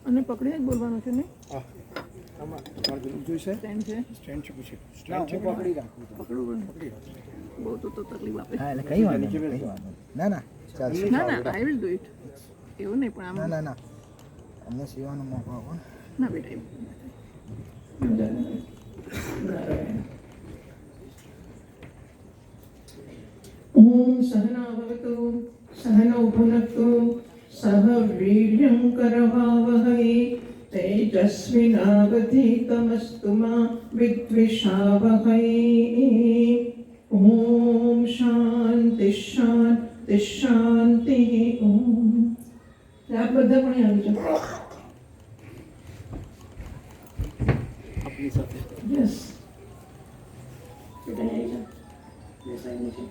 અને પકડીને જ બોલવાનું છે ને? જોઈશે સ્ટેન્ડ છે? સ્ટેન્ડ છે પૂછે સ્ટેન્ડ છે પકડી રાખું પકડવું પડે. બહુ તો તકલીફ આપે. હા એટલે કઈ વાંધો નહીં, કઈ વાંધો નહીં. ના ના ચાલશે. ના ના, આઈ વિલ ડુ ઇટ. એવું નહીં પણ ના આમ ના ના અમને સીવાનો મોકો આપો. ના બેટા એવું. ઓમ સહના ભવતુ સહનૌ ભુનક્તુ સહ વીર્યં કરવાવહૈ તેજસ્વિનાવધીતમસ્તુ મા વિદ્વિષાવહૈ. ઓમ શાંતિ શાંતિ શાંતિ. ઓમ આપ બધા પણ આવી જાઓ. આપની સાથે યસ બેટા આવી જાઓ. બેસાઈ નીચે.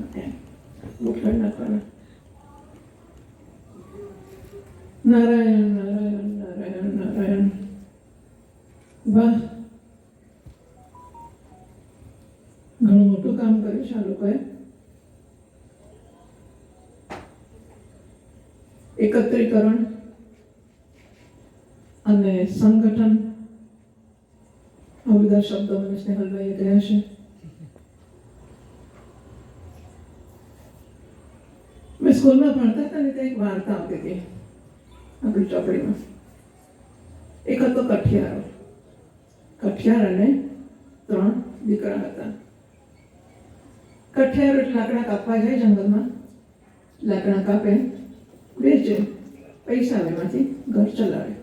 ઓકે ગોઠવી નાખવાના. નારાયણ નારાયણ નારાયણ નારાયણ. વાહ, ઘણું મોટું કામ કર્યું છે આ લોકોએ. એકત્રીકરણ અને સંગઠન, આ બધા શબ્દો મને સ્નેહલભાઈએ કહ્યા છે. મેં સ્કૂલમાં ભણતા હતા ને ત્યાં એક વાર્તા આવતી હતી આપણી ચોપડીમાં. એક હતો કઠિયારો. કઠિયાર અને 3 દીકરા હતા. કઠિયારો એટલે લાકડા કાપવા જાય જંગલમાં, લાકડા કાપે, વેચે, પૈસા આવે, એમાંથી ઘર ચલાવે.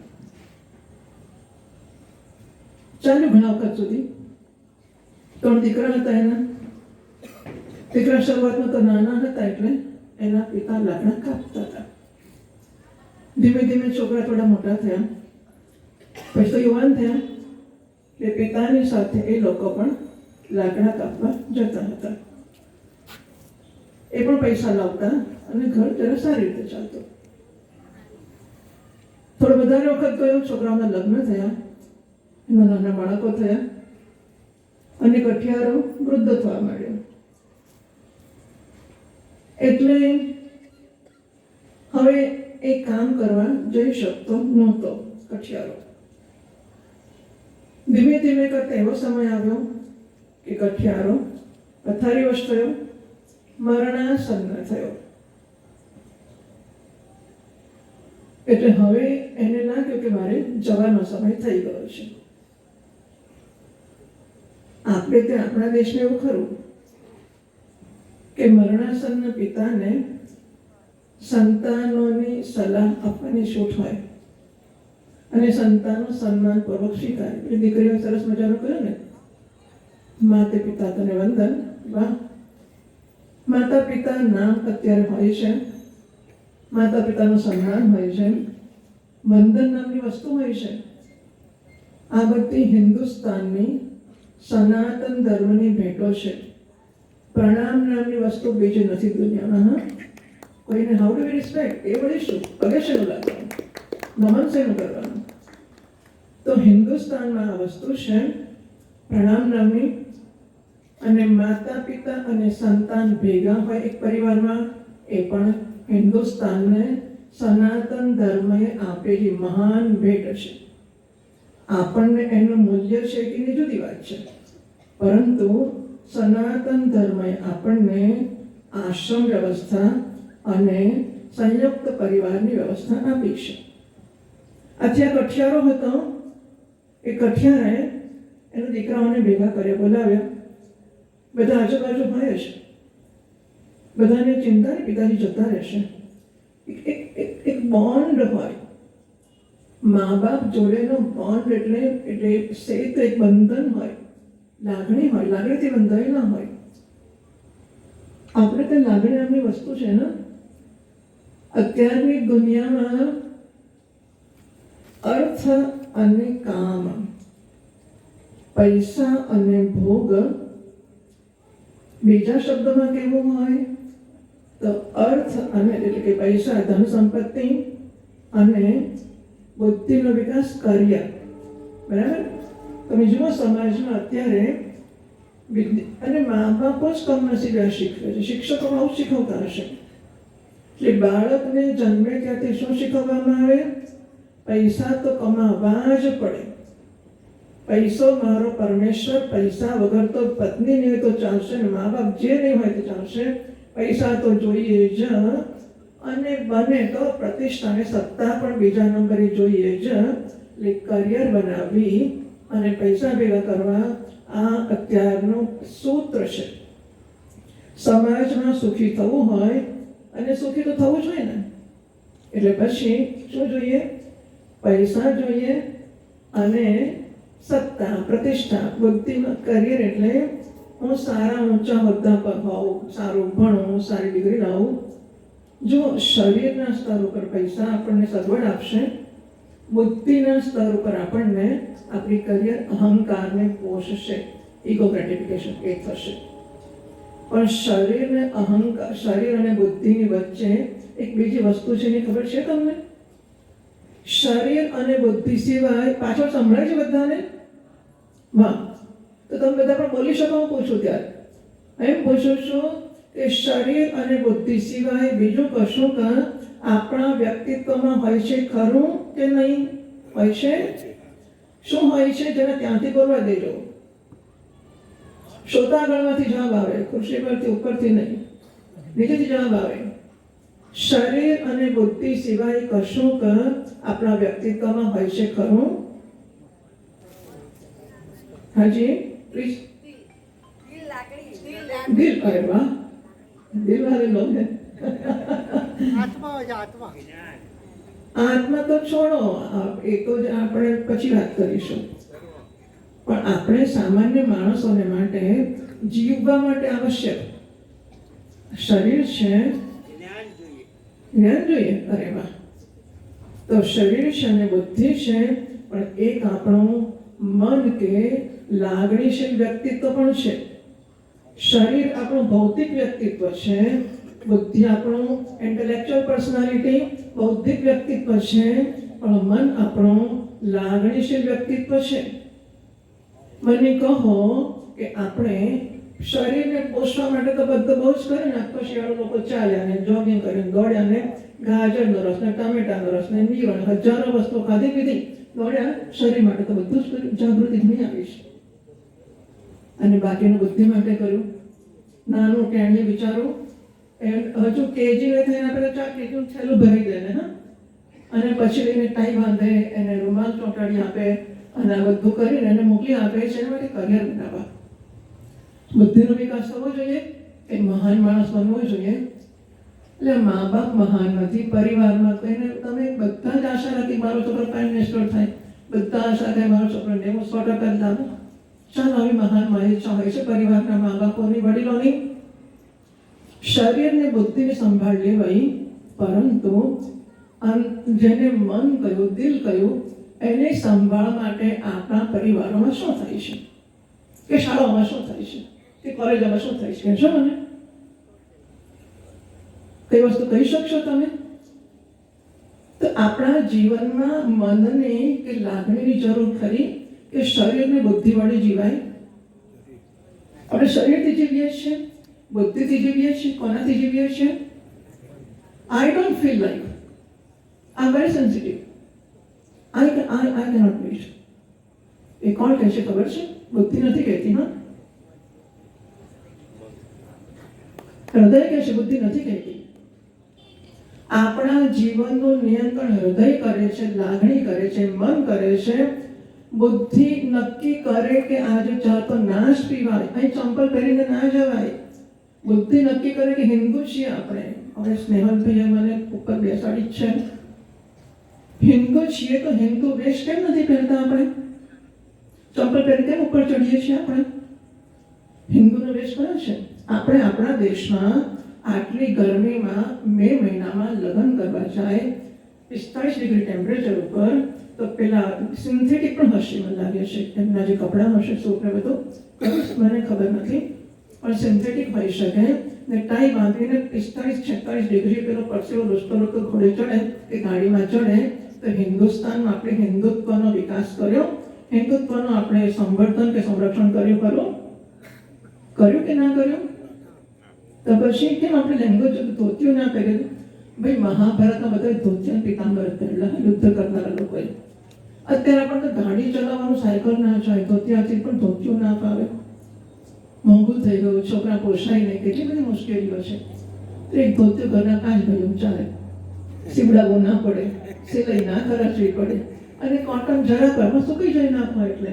ચાલ્યું ઘણા વખત સુધી. 3 દીકરા હતા એના. દીકરા શરૂઆતમાં તો નાના હતા એટલે એના પિતા લાકડા કાપતા હતા. ધીમે ધીમે છોકરા થોડા મોટા થયા, પછી તો યુવાન થયા એટલે પિતાની સાથે એ લોકો પણ લાકડા કાપવા જતા હતા. એ પણ પૈસા લાવતા અને ઘર જરા સારી રીતે ચાલતું. થોડો વધારે વખત ગયો, છોકરાઓના લગ્ન થયા, એના નાના બાળકો થયા અને કઠિયારો વૃદ્ધ થવા માંડ્યો. એટલે હવે એ કામ કરવા જઈ શકતો નહોતો કઠિયારો. ધીમે ધીમે કરતા એવો સમય આવ્યો કે કઠિયારો પથારીવશ થયો, મરણાસન્ન થયો. એટલે હવે એને લાગ્યું કે મારે જવાનો સમય થઈ ગયો છે. આપણે ત્યાં આપણા દેશમાં એવું ખરું કે મરણાસન્ન પિતાને સંતાનોની સલાહ આપવાની છૂટ હોય અને સંતાનો સન્માનપૂર્વક સ્વીકારે. એટલે દીકરીઓ સરસ મજાનું કરે ને, માતા પિતા તને વંદન. વાહ, માતા પિતા નામ અત્યારે હોય છે, માતા પિતાનું સન્માન હોય છે, વંદન નામની વસ્તુ હોય છે. આ બધી હિન્દુસ્તાનની સનાતન ધર્મની ભેટો છે. પ્રણામ નામની વસ્તુ બીજી નથી દુનિયામાં. હા, કોઈને હાઉ ડુ રિસ્પેક્ટ એ વળીશું, પગે શેનું લાગવાનું, નમન શેનું કરવાનું. તો હિન્દુસ્તાનમાં આ વસ્તુ છે પ્રણામ નામની. અને માતા પિતા અને સંતાન ભેગા હોય એક પરિવારમાં, એ પણ હિન્દુસ્તાનને સનાતન ધર્મએ આપેલી મહાન ભેટ છે. આપણને એનું મૂલ્ય છે કે એની જુદી વાત છે, પરંતુ સનાતન ધર્મએ આપણને આશ્રમ વ્યવસ્થા અને સંયુક્ત પરિવારની વ્યવસ્થા આપી છે. આથી આ કઠિયારો હતો. એ કઠિયારે એના દીકરાઓને ભેગા કર્યા, બોલાવ્યા. બધા આજુબાજુ હોય જ, બધાને ચિંતા ને પિતાજી જતા રહેશે. એક બોન્ડ હોય, મા બાપ જોડેનો બોન્ડ એટલે સેત, એક બંધન હોય, લાગણી હોય, લાગણીથી બંધાયેલા હોય. આપણે ત્યાં લાગણી નામની વસ્તુ છે ને, અત્યારની દુનિયામાં અર્થ અને કામ, પૈસા અને ભોગ, બીજા શબ્દોમાં કેવું હોય તો અર્થ અને એટલે કે પૈસા, ધન સંપત્તિ અને બુદ્ધિનો વિકાસ, કાર્ય. બરાબર? તમે જુઓ સમાજમાં અત્યારે અને મા બાપો જ કમનસીબે શીખવે છે. શિક્ષકો આવું શીખવતા હશે. એટલે બાળકને જન્મે ત્યાંથી શું શીખવવામાં આવે? પૈસા તો કમાવા જ પડે. પૈસો મારો પરમેશ્વર, પૈસા વગર તો પત્ની નહીં હોય તો ચાલશે ને મા બાપ જે નહીં હોય તો ચાલશે, પૈસા તો જોઈએ જ, અને બને તો પ્રતિષ્ઠાને સત્તા પણ બીજા નંબરે જોઈએ જ. એટલે કરિયર બનાવી અને પૈસા ભેગા કરવા આ અત્યારનું સૂત્ર છે. સમાજમાં સુખી થવું હોય અને સુખી તો થવું જોઈએ ને, એટલે પછી શું જોઈએ? પૈસા જોઈએ અને સત્તા, પ્રતિષ્ઠા, બુદ્ધિમાં. કરિયર એટલે હું સારા ઊંચા હોદ્દા પર હોઉં, સારું ભણું, સારી ડિગ્રી લાવું. જો શરીરના સ્તર ઉપર પૈસા આપણને સગવડ આપશે, બુદ્ધિના સ્તર ઉપર આપણને આપણી કરિયર અહંકારને પોષશે, ઈગો ગ્રેટિફિકેશન એ થશે. પણ શરીરને અહંકાર, શરીર અને બુદ્ધિની વચ્ચે એક બીજી વસ્તુ છે, એની ખબર છે તમને? શરીર અને બુદ્ધિ સિવાય, પાછળ સંભળાય છે બધાને? વાહ, તો તમે બધા પણ બોલી શકો. હું પૂછું ત્યારે એમ પૂછું છું કે શરીર અને બુદ્ધિ સિવાય બીજું કશું કાં આપણા વ્યક્તિત્વમાં હોય છે ખરું કે નહીં? હોય છે. શું હોય છે? જેને ત્યાંથી બોલવા દેજો. શ્રોતાગણમાંથી જવાબ આવે, ખુરશી પરથી, ઉપરથી નહીં, નીચેથી જવાબ આવે. શરીર અને બુદ્ધિ સિવાય કશું કાં આપણા વ્યક્તિત્વમાં હોય છે ખરું? હાજી પ્લીઝ. દિલ. અરે વાહ, દિલ વાલે લોગ હે. આત્મા તો છોડો, એ તો જ આપણે પછી વાત કરીશું. પણ આપણે સામાન્ય માણસોને માટે જીવવા માટે આવશ્યક શરીર છે, જ્ઞાન જોઈએ. અરે વાહ, તો શરીર છે અને બુદ્ધિ છે, પણ એક આપણું મન કે લાગણીશીલ વ્યક્તિત્વ પણ છે. શરીર આપણું ભૌતિક વ્યક્તિત્વ છે, બુદ્ધિ આપણું ઇન્ટેલેક્ચ્યુઅલ પર્સનાલિટી, બૌદ્ધિક વ્યક્તિત્વ છે, પણ મન આપણું લાગણીશીલ વ્યક્તિત્વ છે. મને કહો કે આપણે શરીરને પોષવા માટે તો બધું બહુ જ કરે ને. આખો શિયાળો લોકો ચાલ્યા ને જોગિંગ કરીને દોડ્યા ને, ગાજરનો રસ ને, ટામેટાનો રસ ને, નીરો ને, હજારો વસ્તુ ખાધી પીધી, દોડ્યા. શરીર માટે તો બધું જ કર્યું, જાગૃતિ ઘણી આવી છે. અને બાકીનું બુદ્ધિ માટે કર્યું. નાનું ટેણીએ વિચારું, હજુ કેજી નહીં થઈને આપણે 4 કેજીનું થેલું ભરી દે ને, હા, અને પછી એને ટાઈ બાંધે, એને રૂમાલ ચોંટાડી આપે અને આ બધું કરીને એને મોકલી આપે છે. એના માટે કરિયર બનાવવા, બુદ્ધિનો વિકાસ થવો જોઈએ, એક મહાન માણસ બનવો જોઈએ. એટલે મા બાપ મહાન નથી, પરિવારમાં કહીને તમે બધા જ આશા રાખી મારો છોકરો પ્રાઇમ મિનિસ્ટર થાય, બધા આશા રાખે મારો છોકરો 90% લાવે. ચાલો, આવી મહાન ઈચ્છા હોય છે પરિવારના, મા બાપોની, વડીલોની. શરીરને બુદ્ધિની સંભાળ લેવાય, પરંતુ જેને મન કહ્યું, દિલ કહ્યું, એને સંભાળ માટે આપણા પરિવારોમાં શું થાય છે, કે શાળાઓમાં શું થાય છે, કે કોલેજોમાં શું થાય છે? કહેશો મને? કઈ વસ્તુ કહી શકશો તમે? તો આપણા જીવનમાં મનની કે લાગણીની જરૂર ખરી કે શરીરને બુદ્ધિ વડે જીવાય? આપણે શરીરથી જીવીએ છીએ, બુદ્ધિથી જીવીએ છીએ. કોનાથી જીવીએ છીએ? I don't feel like, I am very sensitive, I cannot wait. એ કોણ કહે છે ખબર છે? બુદ્ધિ નથી કહેતી. હા, હૃદય કહે છે, બુદ્ધિ નથી કહેતી. આપણા જીવનનું નિયંત્રણ હૃદય કરે છે, લાગણી કરે છે, મન કરે છે. બુદ્ધિ નક્કી કરે કે આજે ચા તો ના જ પીવાય, અહીં ચંપલ પહેરીને ના જવાય. બુદ્ધિ નક્કી કરે કે હિન્દુ છીએ આપણે. હવે સ્નેહલભાઈએ મને ઉપર બેસાડી જ છે. હિન્દુ છીએ તો હિન્દુ વેશ કેમ નથી પહેરતા આપણે? ચંપલ પહેરી કેમ ઉપર ચડીએ છીએ આપણે? હિન્દુનો વેશ કયો છે? આપણે આપણા દેશમાં આટલી ગરમીમાં મે મહિનામાં લગ્ન કરવા જાય, 45 ડિગ્રી ટેમ્પરેચર ઉપર, તો પેલા સિન્થેટિક પણ હશે મને લાગે છે, એમના જે કપડાં હશે, સૂટ ને બધું, મને ખબર નથી, પણ સિન્થેટિક હોઈ શકે. ને ટાઈ બાંધીને 45-46 ડિગ્રી પેલો પરસેવો લૂસતો ઘોડે ચડે કે ગાડીમાં ચડે. તો હિન્દુસ્તાનમાં આપણે હિન્દુત્વનો વિકાસ કર્યો, હિન્દુત્વનું આપણે સંવર્ધન કે સંરક્ષણ કર્યું કે ના કર્યું? તો પછી કેમ આપણે લેંગ્વેજ ધોતિયું ના પહેર્યું? ભાઈ મહાભારતમાં બધા ધોતિયા પિતાંબર પહેરલા યુદ્ધ કરનારા લોકોએ. અત્યારે આપણને ગાડી ચલાવવાનું સાયકલ ના જાય, ધોતિયાથી પણ ધોતિયું ના ફાવે, મોંઘું થઈ ગયું, છોકરા પોસાય નહીં, કેટલી બધી મુશ્કેલીઓ છે. તો એક ધોતિયું ઘરના 5 ભાઈઓ ચાલે, સીવડાવવું ના પડે, સિલાઈ ના ખર્ચવી પડે, અને કોટન જરાક વારમાં સુકાઈ જાય નાખો. એટલે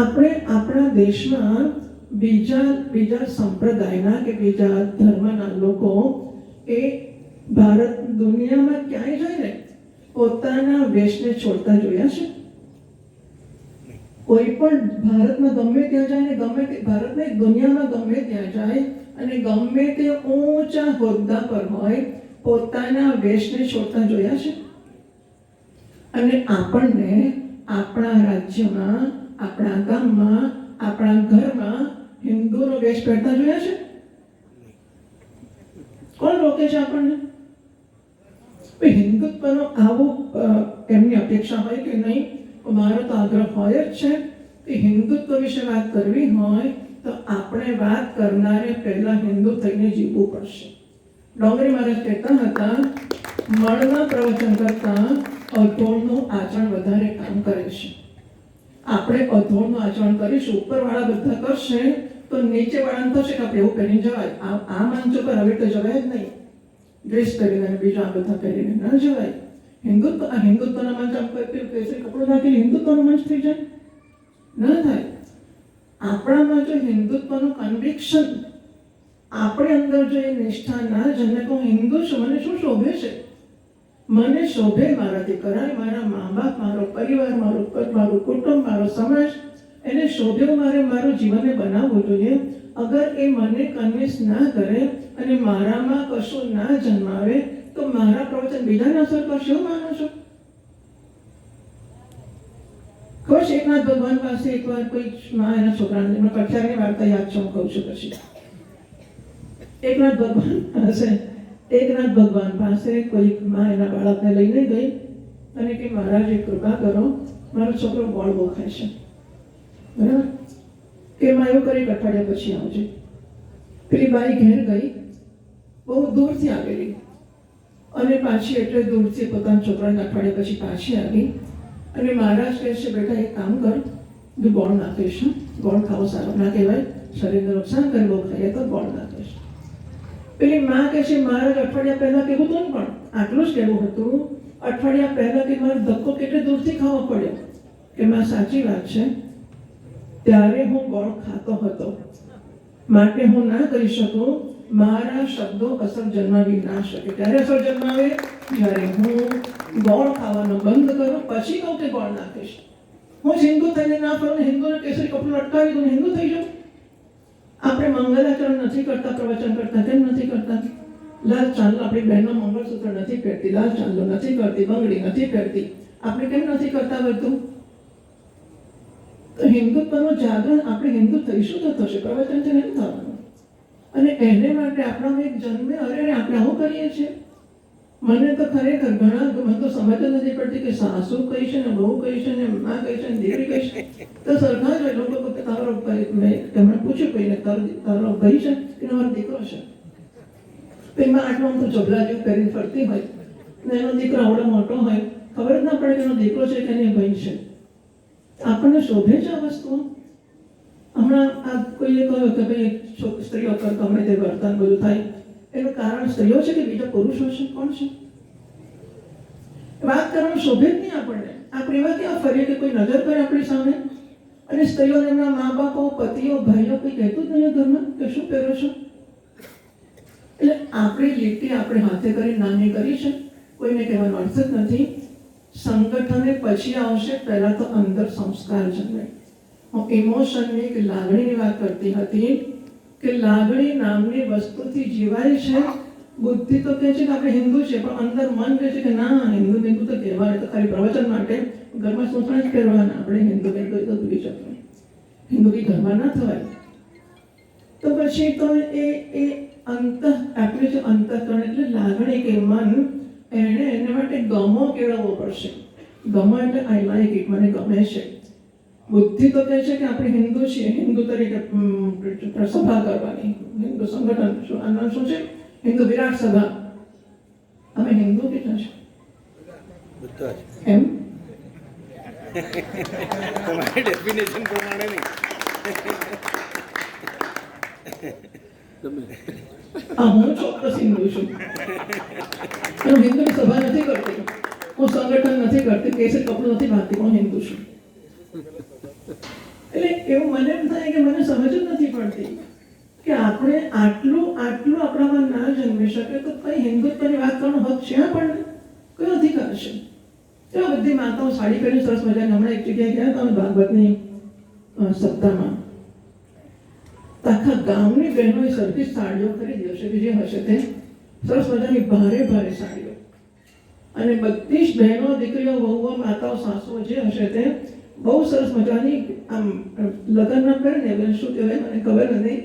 આપણે આપણા દેશમાં બીજા સંપ્રદાયના કે બીજા ધર્મના લોકો એ ભારત દુનિયામાં ક્યાંય જાય ને પોતાના વેશને છોડતા જોયા છે? કોઈ પણ ભારતમાં ગમે ત્યાં જાય ને ગમે તે ભારતને દુનિયામાં ગમે ત્યાં જાય અને ગમે તે ઊંચા હોદ્દા પર હોય પોતાના વેશને છોડતા જોયા છે? અને આપણને આપણા રાજ્યમાં, આપણા ગામમાં, આપણા ઘરમાં હિન્દુનો વેશ પહેરતા જોયા છે? કોણ રોકે છે આપણને? હિન્દુત્વનો આવો એમની અપેક્ષા હોય કે નહીં? મારો તો આગ્રહ હોય જ છે કે હિન્દુત્વ વિશે વાત કરવી હોય તો આપણે વાત કરનારે પહેલા હિન્દુ થઈને જીવવું પડશે. ડોંગરી મહારાજ કહેતા હતા, મળના પ્રવચન કરતા અધોળનું આચરણ વધારે કામ કરે છે. આપણે અધોળનું આચરણ કરીશું, ઉપરવાળા બધા કરશે તો નીચેવાળાને થશે કે આપણે એવું કરીને જવાય. આ મંચ પર હવે તો જવાય જ નહીં, ડ્રેસ પહેરીને અને બીજા આ બધા પહેરીને ના જવાય. હિન્દુત્વના મંચ આમ કપડું નાખીને હિન્દુત્વનો મંચ થઈ જાય? ના થાય. આપણામાં જો હિન્દુત્વનું કન્વિક્શન, આપણી અંદર જો એ નિષ્ઠા ના જન્મે તો હિન્દુ છું, મને શું શોભે છે? મને શોભે મારાથી કરાય, મારા મા બાપ, મારો પરિવાર, મારું કુટુંબ, મારો સમાજ, એને શોભે મારું જીવનને બનાવવું જોઈએ. અગર એ મને કન્વિન્સ ના કરે અને મારામાં કશું ના જન્માવે તો મારા પ્રવચન બીજાને અસર કરશે, એવું માનો છો? ખબર છે, એકનાથ ભગવાન પાસે એકવાર કોઈ માં એના છોકરાને, એમના કઠિયારની વાર્તા યાદ છે, હું કહું છું પછી. એકનાથ ભગવાન પાસે કોઈ માં એના બાળકને લઈને ગઈ અને કે મહારાજ કૃપા કરો, મારો છોકરો ગોળ બહુ ખાય છે, બરાબર? કે માં એવું કરી અઠવાડિયા પછી આવજે. પેલી બાઈ ઘેર ગઈ, બહુ દૂરથી આવેલી, અને પાછી એટલે દૂરથી પોતાના છોકરાને અઠવાડિયા પછી પાછી આવી અને મહારાજ કહે છે, બેટા એક કામ કર, તું ગોળ નાખીશ. ગોળ ખાવો સારો ના કહેવાય, શરીરને નુકસાન કરે, બહુ ખાઈએ તો ગોળ નાખીશ. પેલી માં કહે છે, મહારાજ અઠવાડિયા પહેલા કહેવું હતું ને, પણ આટલું જ કહેવું હતું. અઠવાડિયા પહેલા કે મારો ધક્કો કેટલે દૂરથી ખાવો પડ્યો. કે માં સાચી વાત છે, ત્યારે હું ગોળ ખાતો હતો, માટે હું ના કરી શકું. મારા શબ્દો અસર જન્માવી ના શકે. ત્યારે અસર જન્માવે જ્યારે હું ગોળ ખાવાનું બંધ કરું, પછી કહું કે ગોળ નાખીશ. હું હિન્દુ થઈને ના ફરું ને હિન્દુને કેસરી કપડું લટકાવી દઉં, હિન્દુ થઈ જાઉં. આપણે મંગલાચરણ નથી કરતા, પ્રવચન કરતા, કેમ નથી કરતા? લાલ ચાંદલો, આપણી બહેનો મંગળસૂત્ર નથી પહેરતી, લાલ ચાંદલો નથી કરતી, બંગડી નથી પહેરતી, આપણે કેમ નથી કરતા બધું? તો હિન્દુત્વનું જાગરણ, આપણે હિન્દુ થઈશું તો થશે, પ્રવચનથી નથી થવાનું. અને એને માટે આપણામાં એક જન્મે, અરે આપણે આવું કરીએ છીએ. મને તો ખરેખર મને તો સમજ જ નથી પડતી કે સાસુ કઈ છે ને બહુ કઈ છે ને માં કઈ છે ને દીકરી કઈ છે. તો સરખા જ લોકો તારો એમણે પૂછ્યું કોઈને, તારો ભાઈ છે કે મારો દીકરો છે? એમાં આટલો આમ તો જબલા જેવું કરીને ફરતી હોય ને એનો દીકરો આવડો મોટો હોય, ખબર જ ના પડે કે એનો દીકરો છે કે એની ભાઈ છે. આપણને શોભે છે આ વસ્તુ? હમણાં આ કોઈએ કહ્યું કે ભાઈ સ્ત્રીઓ પર ગમે તે વર્તન બધું થાય, એનું કારણ સ્ત્રીઓ છે કે બીજા પુરુષો છે? કોણ છે? વાત કરવાનું શોભે જ નહીં આપણને. આપણે એવા કેવા ફરીએ કે કોઈ નજર કરે આપણી સામે? અને સ્ત્રીઓને એમના મા બાપો, પતિઓ, ભાઈઓ કોઈ કહેતું જ નહીં ઘરમાં કે શું પહેરો છો? એટલે આપણી લીટી આપણે હાથે કરી નાની કરી છે, કોઈને કહેવાનો અર્થ જ નથી. સંગઠને પછી આવશે, પહેલા તો અંદર સંસ્કાર જન્મે. હું ઇમોશનની કે લાગણીની વાત કરતી હતી કે લાગણી નામની વસ્તુથી જીવાય છે. બુદ્ધિ તો કહે છે કે આપણે હિન્દુ છે, પણ અંદર મન કહે છે કે ના, હિન્દુ તો કહેવાય તો ખાલી પ્રવચન માટે ઘરમાં સૂચના જ કરવાના. આપણે હિન્દુ તો ભૂલી શકીએ, હિન્દુ બી ઘરમાં ના થવાય. તો પછી તો એ આપણે જો અંતઃકરણ એટલે લાગણી કે મન, એના માટે ગમો કેળવવો પડશે. ગમો એટલે આઈ લાઈક ઇટ, મને ગમે છે. બુદ્ધિ તો કહે છે કે આપણે હિન્દુ છીએ, હિન્દુ તરીકે સભા કરવાની, હિન્દુ સંગઠન, શું આનું શું છે? હિન્દુ વિરાટ સભા. તમારી ડેફિનેશન પ્રમાણે નહીં. હું ચોક્કસ હિન્દુ છું. હું હિન્દુની સભા નથી કરતી, હું સંગઠન નથી કરતી, કેસર કપડું નથી બાંધતી, હું હિન્દુ છું. એટલે એવું મને એમ થાય કે મને સમજ જ નથી પડતી કે આપણે આટલું આપણામાં ના જન્મી શકે તો કઈ હિન્દુત્વની વાત કરવાનો હક છે આપણને? કયો અધિકાર છે? એવા બધી માતાઓ સાડી પહેરી સરસ મજાની, હમણાં એક જગ્યાએ ગયા હતા ભાગવતની સપ્તાહમાં, આખા ગામની બહેનોએ સરખી સાડીઓ ખરીદી હશે, જે હશે તે સરસ મજાની ભારે ભારે સાડીઓ, અને બધી જ બહેનો, દીકરીઓ, વહુઓ, માતાઓ, સાસુઓ જે હશે તે બહુ સરસ મજાની આમ લગ્નમાં પહેરે ને શું કહેવાય મને ખબર નથી,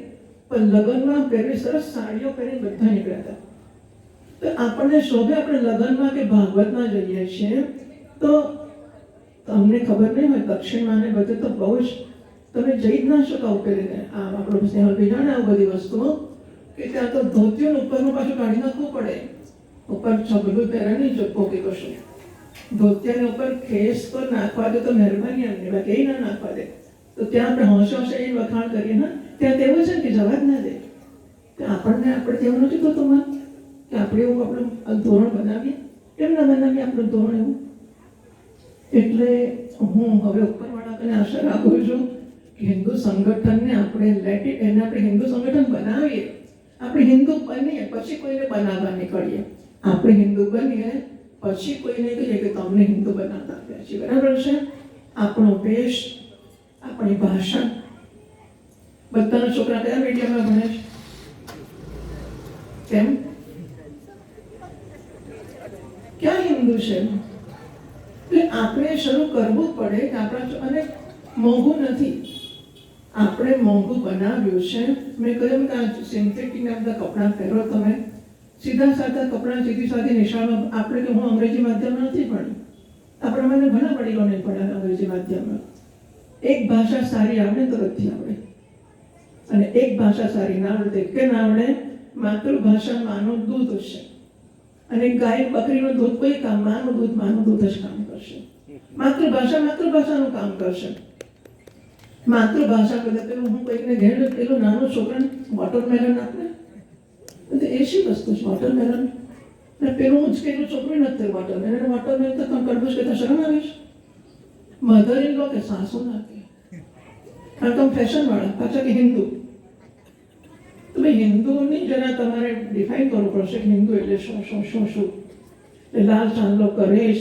પણ લગ્નમાં પહેરી સરસ સાડીઓ પહેરીને બધા નીકળ્યા હતા. તો આપણને શોભે આપણે લગ્નમાં કે ભાગવતમાં જઈએ છીએ તો તમને ખબર નહીં હોય, દક્ષિણમાં ને બધે તો બહુ જ તમે જઈ જ ના શકો આવું કરીને. આ આપણો સ્નેહલભાઈ જાણે આવું બધી વસ્તુઓ કે ત્યાં તો ધોતિયું ઉપરનું પાછું કાઢી નાખવું પડે, ઉપર છબલું પહેરે નહીં ચપ્પો કે કશું, ધોતિયાની ઉપર ખેસ તો નાખવા દે તો મહેરબાની એમની, બાકી એ ના નાખવા દે. તો ત્યાં આપણે હોંશે હોંશે એ વખાણ કરીએ ને, ત્યાં તેવું છે ને કે જવા જ ના દે. આપણે તેવું નથી થતું મન કે આપણે એવું આપણું ધોરણ બનાવીએ? કેમ ના બનાવીએ આપણું ધોરણ એવું? એટલે હું હવે ઉપરવાળાને આશા રાખું છું કે હિન્દુ સંગઠનને આપણે આપણે હિન્દુ સંગઠન બનાવીએ, આપણે હિન્દુ બનીએ પછી કોઈને બનાવવા નીકળીએ. આપણે હિન્દુ બનીએ પછી કોઈને કહીએ કે તમને હિન્દુ બનાવતા આવ્યા છીએ, બરાબર છે? આપણો દેશ, આપણી ભાષા, બધાના છોકરા કયા મીડિયમમાં ભણે છે? કેમ? ક્યાં હિન્દુ છે? એટલે આપણે શરૂ કરવું પડે કે આપણા, અને મોંઘું નથી, આપણે મોંઘું બનાવ્યું છે. મેં કહ્યું કે આ સિન્થેટિકના બધા કપડાં પહેરો તમે, સીધા સાધા કપડાં, સીધી સાધી નિશાળમાં. આપણે કે હું અંગ્રેજી માધ્યમમાં નથી ભણી, આપણે મને ઘણા વડીલોને ભણ્યા અંગ્રેજી માધ્યમમાં. એક ભાષા સારી આવડે તો બધી આવડે, અને એક ભાષા સારી ના આવડે કે ના આવડે. માતૃભાષા માનું દૂધ છે, અને ગાય બકરીનું દૂધ કોઈ કામ, માનું દૂધ જ કામ કરશે. માતૃભાષાનું કામ કરશે. માતૃભાષા બધા પેલું હું કોઈકને ઘેર પેલું નાનું છોકરાને વોટરમેલન આપે, એ શી વસ્તુ છે વોટરમેલન? પેલું ઉંચકેલું છોકરું નથી વોટરમેલન તો તરબૂચ કહેતા શરમ આવે છે? મધર ઇન લો કે સાસુ ના કે, કારણ તમે ફેશન વાળા પાછા કે હિન્દુ. તમે હિન્દુની જરા તમારે ડિફાઇન કરવું પડશે કે હિન્દુ એટલે શું શું શું શું. લાલ ચાંદલો કરે જ,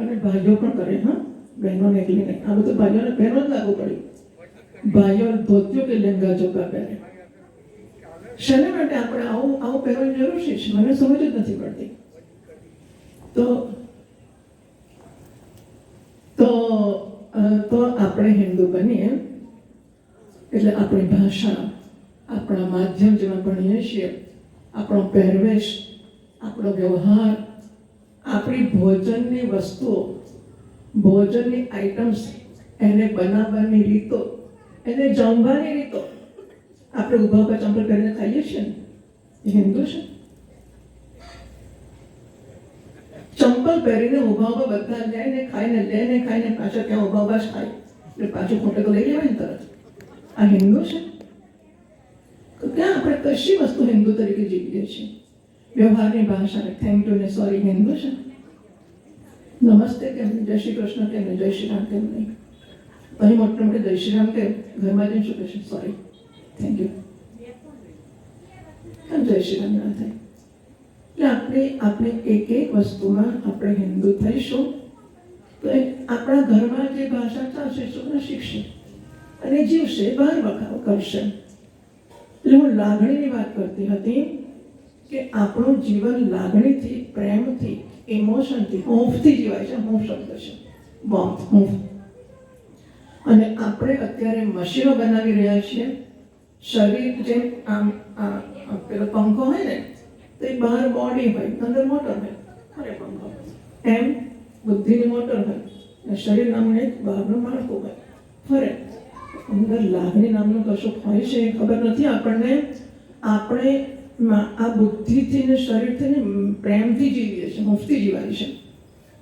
અને ભાઈઓ પણ કરે, હા, બહેનોને એકલી નહીં. આ બધું ભાઈઓને બહેનો જ લાગુ પડ્યું. ભાઈઓ ધોતિયો કે લેંગા ચોખા પહેરે. શેના માટે આપણે આવું પહેરવાની જરૂર છે? મને સમજ જ નથી પડતી. તો આપણે હિન્દુ બનીએ એટલે આપણી ભાષા, આપણા માધ્યમ જેમાં ભણીએ છીએ, આપણો પહેરવેશ, આપણો વ્યવહાર, આપણી ભોજનની વસ્તુઓ, ભોજનની આઇટમ્સ, એને બનાવવાની રીતો, એને જમવાની રીતો. આપણે ઊભા ઊભા ચંપલ પહેરીને ખાઈએ છીએ ને, એ હિન્દુ છે? ચંપલ પહેરીને ઊભા ઊભા બધા લઈને ખાઈને પાછા ત્યાં ઊભા ઊભા જ ખાય, એટલે પાછું ખોટે તો લઈ લેવાય ને તરત. આ હિન્દુ છે? તો ત્યાં આપણે કશી વસ્તુ હિન્દુ તરીકે જીવીએ છીએ. વ્યવહારની ભાષા, થેન્ક યુ ને સોરી હિન્દુ છે? નમસ્તે કેમ નહીં, જય શ્રી કૃષ્ણ કેમ નહીં, જય શ્રી રામ કેમ નહીં? અહીં મોટે મોટે જય શ્રી રામ કે ઘરમાં જઈને શું કહેશે? Sorry, thank you. કેમ જય શ્રી રામ ના થાય? એટલે આપણે એક વસ્તુમાં આપણે હિન્દુ થઈશું તો આપણા ઘરમાં જે ભાષા ચાલશે છોકરા શીખશે અને જીવશે, બહાર વખાવ કરશે. એટલે હું લાગણીની વાત કરતી હતી કે આપણું જીવન લાગણીથી, પ્રેમથી, ઇમોશનથી, હૂંફથી જીવાય છે. હૂંફ શબ્દ છે, વોર્મથ, હૂંફ. અને આપણે અત્યારે મશીનો બનાવી રહ્યા છીએ. શરીર જેમ આમ પેલો પંખો હોય ને, તો એ બહાર બોડી હોય, અંદર મોટર હોય, ખરે પંખો. એમ બુદ્ધિની મોટર હોય, શરીર નામનું એક બહારનું માળખું હોય, ફરે. અંદર લાગણી નામનું કશું હોય છે ખબર નથી આપણને. આપણે આ બુદ્ધિથી ને શરીરથી ને પ્રેમથી જીવીએ છીએ, મુફતી જીવાય છે.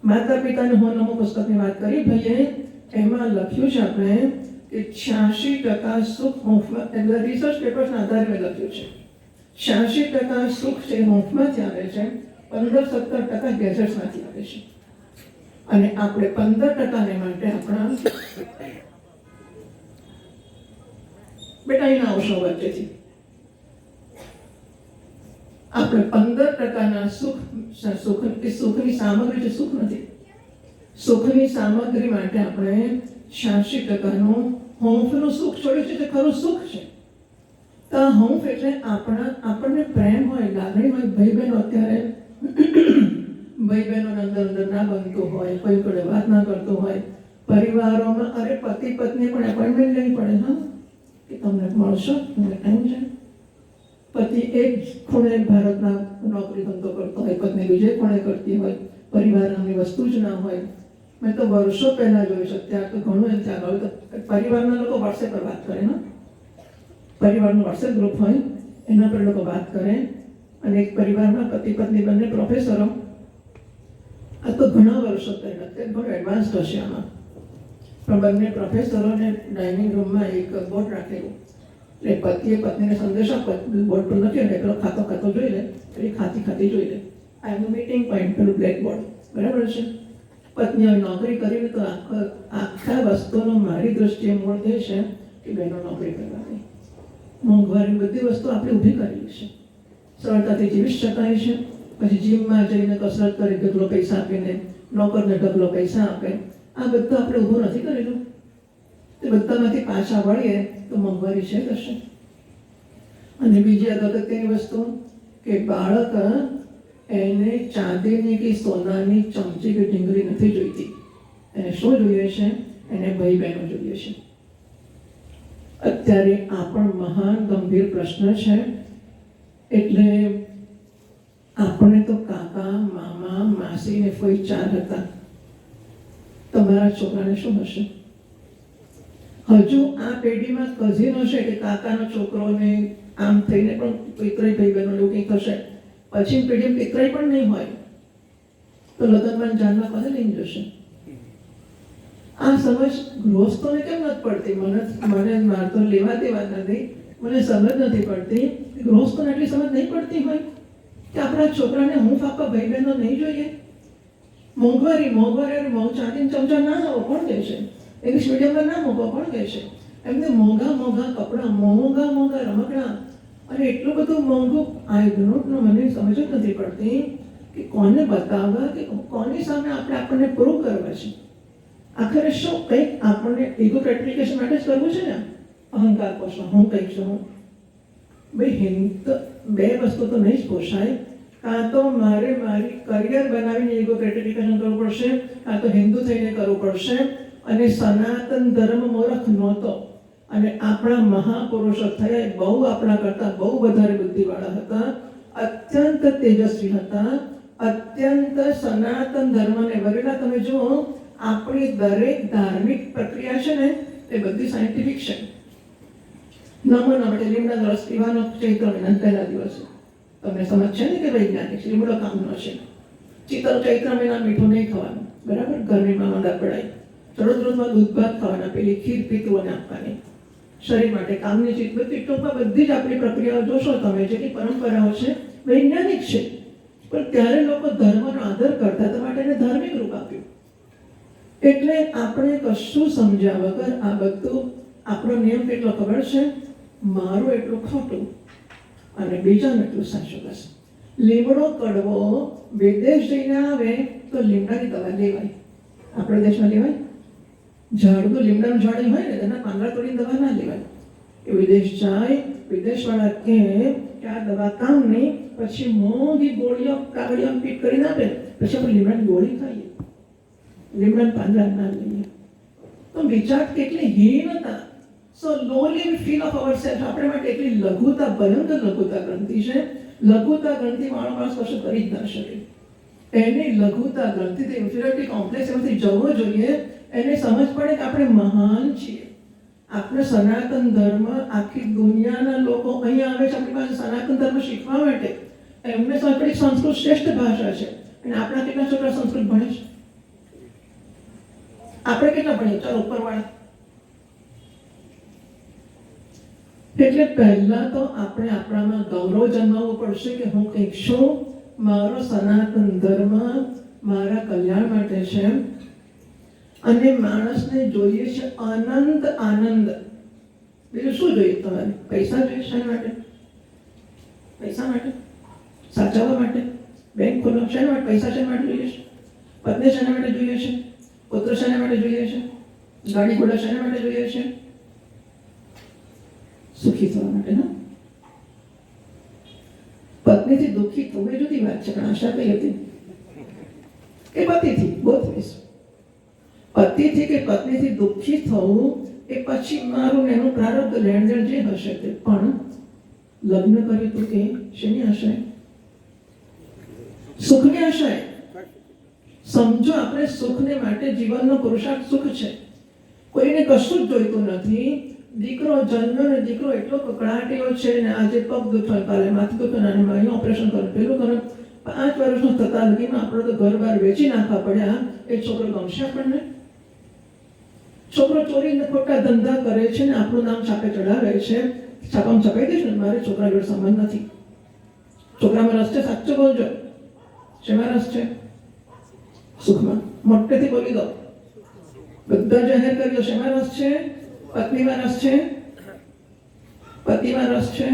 માતા પિતાને હો નમો પુસ્તકની વાત કરી ભાઈએ એમાં લખ્યું છે આપણે કે 86% સુખ હૂંફમાં, એટલે રિસર્ચ પેપર્સના આધારે મેં લખ્યું છે 86% સુખ છે હૂંફમાંથી આવે છે, 15-17% ગેજેટ્સમાંથી આવે છે. અને આપણે 15% માટે આપણા બેટા અહીંયા આવશો વચ્ચેથી. આપણે 15%ના સુખની સામગ્રી છે, સુખ નથી. સુખની સામગ્રી માટે આપણે 86%નું હૂંફનું સુખ છોડ્યું છે, તે ખરું સુખ છે. તો હૂંફ એટલે આપણને પ્રેમ હોય, લાગણી હોય. ભાઈ બહેનો અત્યારે ભાઈ બહેનોને અંદર ના બનતું હોય, કોઈ જોડે વાત ના કરતું હોય, પરિવારોમાં અરે પતિ પત્ની પણ એપોઇન્ટમેન્ટ લેવી પડે. હા, કે તમને મળશો, તમને ટાઈમ છે. પતિ એક ખૂણે ભારતના નોકરી ધંધો કરતો હોય, પત્ની બીજે ખૂણે કરતી હોય, પરિવાર નામની વસ્તુ જ ના હોય. મેં તો વર્ષો પહેલા જોયું છે, અત્યારે તો ઘણું એમ ચાલુ હોય. તો પરિવારના લોકો વોટ્સએપ પર વાત કરે. હા, પરિવારનું વોટ્સએપ ગ્રુપ હોય, એના પર લોકો વાત કરે. અને એક પરિવારમાં પતિ પત્ની બંને પ્રોફેસરો. આ તો ઘણા વર્ષો પહેલા, અત્યારે ઘણું એડવાન્સ હશે આમાં, પણ બંને પ્રોફેસરોને ડાઇનિંગ રૂમમાં એક બોર્ડ રાખેલું. એટલે પતિએ પત્નીને સંદેશ આપો, બોર્ડ પર લખ્યો ને પેલો ખાતો જોઈ લે, પેલી ખાતી જોઈ લે. આ એમનું મીટિંગ પોઈન્ટ, પેલું બ્લેક બોર્ડ, બરાબર છે. પત્નીઓ નોકરી કરીને તો આખા વસ્તુનો મારી દ્રષ્ટિએ મૂળ એ છે કે બહેનો નોકરી કરવાની. મોંઘવારી બધી વસ્તુ આપણે ઊભી કરેલી છે, સરળતાથી જીવી શકાય છે. પછી જીમમાં જઈને કસરત કરી, ઢગલો પૈસા આપીને, નોકરને ઢગલો પૈસા આપે. આ બધું આપણે ઊભું નથી કરેલું. તે બધામાંથી પાછા વળીએ તો મોંઘવારી છે કરશે. અને બીજી અગત્યની વસ્તુ કે બાળક એને ચાંદીની કે સોનાની ચમચી કે ઢીંગલી નથી જોઈતી. એને શું જોઈએ છે? એને ભાઈ બહેનો જોઈએ છે. અત્યારે આ પણ મહાન ગંભીર પ્રશ્ન છે. એટલે આપણે તો કાકા, મામા, માસી ને કોઈ 4 હતા. તમારા છોકરાને શું હશે? હજુ આ પેઢીમાં કઝિન હશે કે કાકાનો છોકરોને આમ થઈને પણ પિતરાઈ ભાઈ બહેનો એવું કંઈક હશે. પછી પેઢી પિતરાઈ પણ નહીં હોય તો લગ્નમાં જાનમાં પાસે લઈને જશે. આ સમજ ગૃહસ્થોને કેમ નથી પડતી? મને મારે તો લેવા દેવા નથી, મને સમજ નથી પડતી. ગૃહસ્થોને એટલી સમજ નહીં પડતી હોય કે આપણા છોકરાને હૂંફ આપવા ભાઈ બહેનો નહીં જોઈએ. મોંઘવારી ચાંદીની ચમચા ના આવો કોણ કહે છે? ઇંગ્લિશ મીડિયમમાં ના મોંઘવા કોણ કહે છે? એમને મોંઘા કપડાં, મોંઘા રમકડા, અને એટલું બધું મોંઘું. આઈ ડોન્ટ નો, મને સમજ જ નથી પડતી કે કોને બતાવવા, કે કોની સામે આપણને પ્રૂવ કરવા છે. આખરે શું કંઈક આપણને ઇગો ગ્રેટિફિકેશન માટે જ કરવું છે ને? અહંકાર પોષવા, હું કંઈક છું. ભાઈ બે વસ્તુ તો નહીં જ પોષાય. કાં તો મારી કરિયર બનાવીને ઇગો ગ્રેટિફિકેશન કરવું પડશે, કાં તો હિન્દુ થઈને કરવું પડશે. અને સનાતન ધર્મ મૂર્ખ નહોતો. અને આપણા મહાપુરુષો થયા બહુ આપણા કરતા બહુ વધારે બુદ્ધિવાળા હતા, અત્યંત તેજસ્વી હતા, અત્યંત સનાતન ધર્મને વગેરે. તમે જુઓ, આપણી દરેક ધાર્મિક પ્રક્રિયા છે ને એ બધી સાયન્ટિફિક છે. નમો નમઃ લીમડાનો રસ પીવાનો ચૈત્ર મહિના પહેલા દિવસે તમને સમજ છે ને કે વૈજ્ઞાનિક લીમડો કામનો છે. ચૈત્ર મહિના મીઠું નહીં ખાવાનું, બરાબર? ગરમીમાં માંદા પડાય. ચડોતરોમાં દૂધ ભાત ખાવાના, પેલી ખીર પિતૃઓને આપવાની, શરીર માટે કામની ચીજ. બધી ટૂંકમાં બધી જ આપણી પ્રક્રિયાઓ જોશો તમે, જેટલી પરંપરાઓ છે વૈજ્ઞાનિક છે. પણ ત્યારે લોકો ધર્મનો આદર કરતા હતા માટે એને ધાર્મિક રૂપ આપ્યું. એટલે આપણે કશું સમજ્યા વગર આ બધું, આપણો નિયમ કેટલો ખબર છે? મારું એટલું ખોટું અને બીજાનું એટલું સાચું. બસ લીમડો કડવો વિદેશ જઈને આવે તો લીમડાની દવા લેવાય. આપણા દેશમાં લેવાય? ઝાડનું લીમડાનું ઝાડ હોય ને, તેના પાંદડા તોડીને દવા ના લેવાય. એ વિદેશ જાય, વિદેશવાળા કહે કે આ દવા કામ નહીં, પછી મોંઘી ગોળીઓ કાગળીઓ પીટ કરીને આપે, પછી આપણે લીમડાની ગોળી ખાઈએ, લીમડાના પાંદડા ના લઈએ. તો વિચાર કેટલી હીનતા. So lowly we feel of our self. આપણે માટે એટલી લઘુતા, ભયંકર લઘુતા ગ્રંથિ છે. લઘુતા ગ્રંથિ વાળો માણસ કશું કરી જ ના શકે. એની લઘુતા ગ્રંથિથી ઇન્ફિરિયોરિટી કોમ્પ્લેક્સ એમાંથી જવો જોઈએ. એને સમજ પડે કે આપણે મહાન છીએ. આપણે સનાતન ધર્મ, આખી દુનિયાના લોકો અહીંયા આવે છે આપણી પાસે સનાતન ધર્મ શીખવા માટે. એમને સમજ પડે સંસ્કૃત શ્રેષ્ઠ ભાષા છે, અને આપણા કેટલા છોકરા સંસ્કૃત ભણે છે? આપણે કેટલા ભણીએ? ચાલો ઉપરવાળા. એટલે પહેલા તો આપણે આપણામાં ગૌરવ જન્માવવું પડશે કે હું કંઈક છું, મારો સનાતન ધર્મ મારા કલ્યાણ માટે છે. અને માણસને જોઈએ છે અનંત આનંદ. બીજું શું જોઈએ તમારે? પૈસા જોઈએ? શા માટે? પૈસા માટે? સાચવવા માટે? બેંક ખોલવા શા માટે? પૈસા શા માટે જોઈએ છે? પત્ની શાના માટે જોઈએ છે? પુત્ર શાના માટે જોઈએ છે? ગાડી ઘોડા શાના માટે જોઈએ છે? સુખી થવા માટે. ના, પત્નીથી દુઃખી થવું એ જુદી વાત છે, પણ આશા કઈ હતી કે પતિથી બોથ વેઝ. પતિથી કે પત્નીથી દુઃખી થવું એ પછી મારું એનું પ્રારબ્ધ લેણદેણ જે હશે તે. પણ લગ્ન કર્યું તો કે શેની આશાય? સુખની આશાય. સમજો, આપણે સુખને માટે જીવનનો પુરુષાર્થ સુખ છે. કોઈને કશું જ જોઈતું નથી. દીકરો જન્મ્યો ને દીકરો એટલો કકળાટેલો છે ને આજે પગ દુખાય, કાલે માથું દુખે, અને અહીં ઓપરેશન કરે, પેલું કરે. 5 વર્ષનો થતા લગીમાં આપણે તો ઘર બાર વેચી નાખવા પડ્યા. એ છોકરો ગમશે આપણને? છોકરો ચોરીને ખોટા ધંધા કરે છે ને આપણું નામ છાપે ચડાવે છે. છાપામાં છપાઈ દઈશું ને મારે છોકરા જોડે સંબંધ નથી. છોકરામાં રસ છે? સાચું બોલજો. શેમાં રસ છે? સુખમાં. મોટેથી બોલી દો. બધા જાહેર કરી દો. શેમાં રસ છે? પત્નીમાં રસ છે? પતિમાં રસ છે?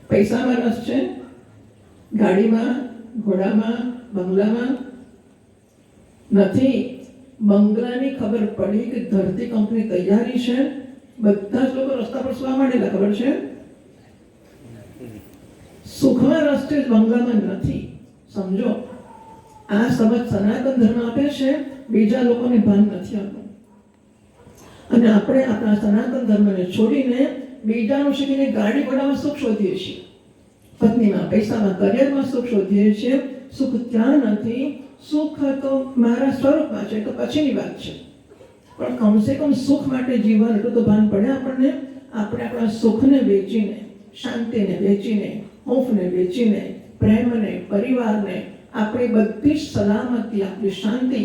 પૈસામાં રસ છે? ગાડીમાં, ઘોડામાં, બંગલામાં નથી. બંગલાની ખબર પડી કે ધરતી કંપની તૈયારી છે, બધા જ લોકો રસ્તા પર સુવા માંડેલા. ખબર છે? સુખમાં રસ છે, બંગલામાં નથી. સમજો, આ સમજ સનાતન ધર્મ આપે છે, બીજા લોકોને ભાન નથી આપતું. અને આપણે આપણા સનાતન ધર્મને છોડીને બીજાનું શીખીને ગાડી ઘોડામાં સુખ શોધીએ છીએ. પત્નીમાં, પૈસામાં, કરિયરમાં સુખ શોધીએ છીએ. સુખ ત્યાં નથી. સુખ તો મારા સ્વરૂપમાં છે, તો પછીની વાત છે. પણ કમસે કમ સુખ માટે જીવન એટલું તો ભાન પડે આપણને. આપણે આપણા સુખને વેચીને, શાંતિને વેચીને, હૂંફને વેચીને, પ્રેમને, પરિવારને, આપણી બધી જ સલામતી, આપણી શાંતિ,